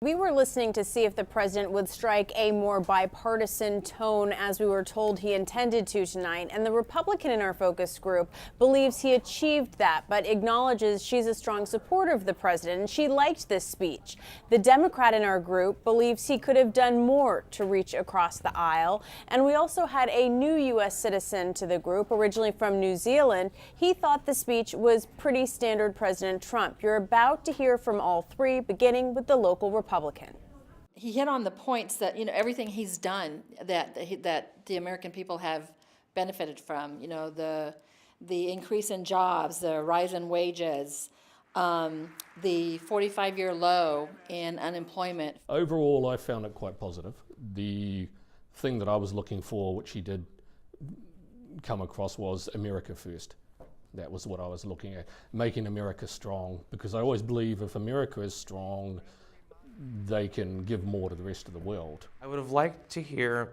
We were listening to see if the president would strike a more bipartisan tone, as we were told he intended to tonight. And the Republican in our focus group believes he achieved that, but acknowledges she's a strong supporter of the president and she liked this speech. The Democrat in our group believes he could have done more to reach across the aisle. And we also had a new U.S. citizen to the group, originally from New Zealand. He thought the speech was pretty standard President Trump. You're about to hear from all three, beginning with the local Republican. He hit on the points that, everything he's done that the American people have benefited from, the increase in jobs, the rise in wages, the 45-year low in unemployment. Overall, I found it quite positive. The thing that I was looking for, which he did come across, was America first. That was what I was looking at, making America strong, because I always believe if America is strong, they can give more to the rest of the world. I would have liked to hear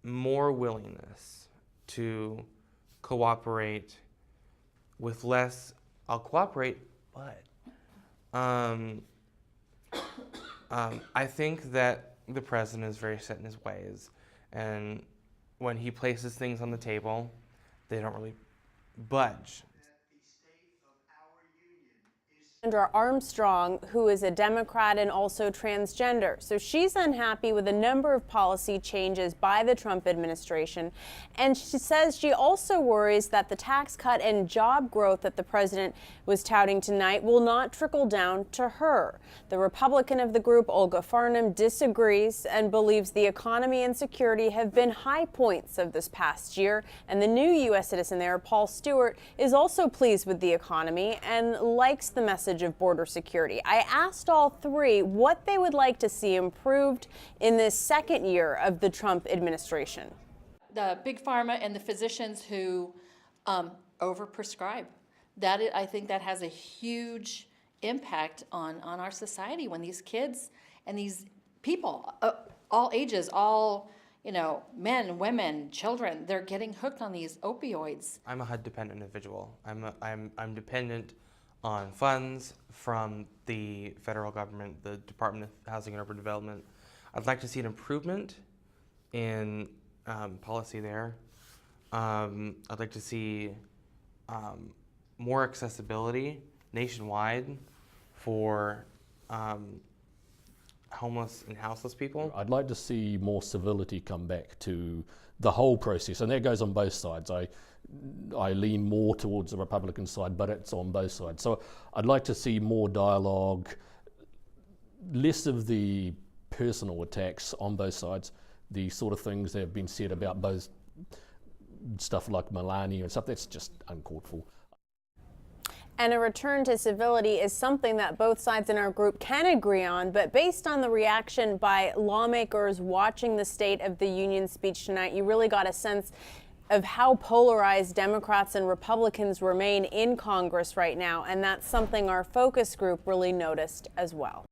more willingness to cooperate with less, I'll cooperate, but I think that the president is very set in his ways, and when he places things on the table, they don't really budge. Sandra Armstrong, who is a Democrat and also transgender. So she's unhappy with a number of policy changes by the Trump administration. And she says she also worries that the tax cut and job growth that the president was touting tonight will not trickle down to her. The Republican of the group, Olga Farnham, disagrees and believes the economy and security have been high points of this past year. And the new U.S. citizen there, Paul Stewart, is also pleased with the economy and likes the message of border security. I asked all three what they would like to see improved in this second year of the Trump administration. The big pharma and the physicians who overprescribe. I think that has a huge impact on our society when these kids and these people, all ages, all men, women, children, they're getting hooked on these opioids. I'm a HUD-dependent individual. I'm dependent on funds from the federal government, the Department of Housing and Urban Development. I'd like to see an improvement in policy there. I'd like to see more accessibility nationwide for homeless and houseless people. I'd like to see more civility come back to the whole process, and that goes on both sides. I lean more towards the Republican side, but it's on both sides. So I'd like to see more dialogue, less of the personal attacks on both sides, the sort of things that have been said about both stuff like Melania and stuff, that's just uncalled for. And a return to civility is something that both sides in our group can agree on, but based on the reaction by lawmakers watching the State of the Union speech tonight, you really got a sense of how polarized Democrats and Republicans remain in Congress right now, and that's something our focus group really noticed as well.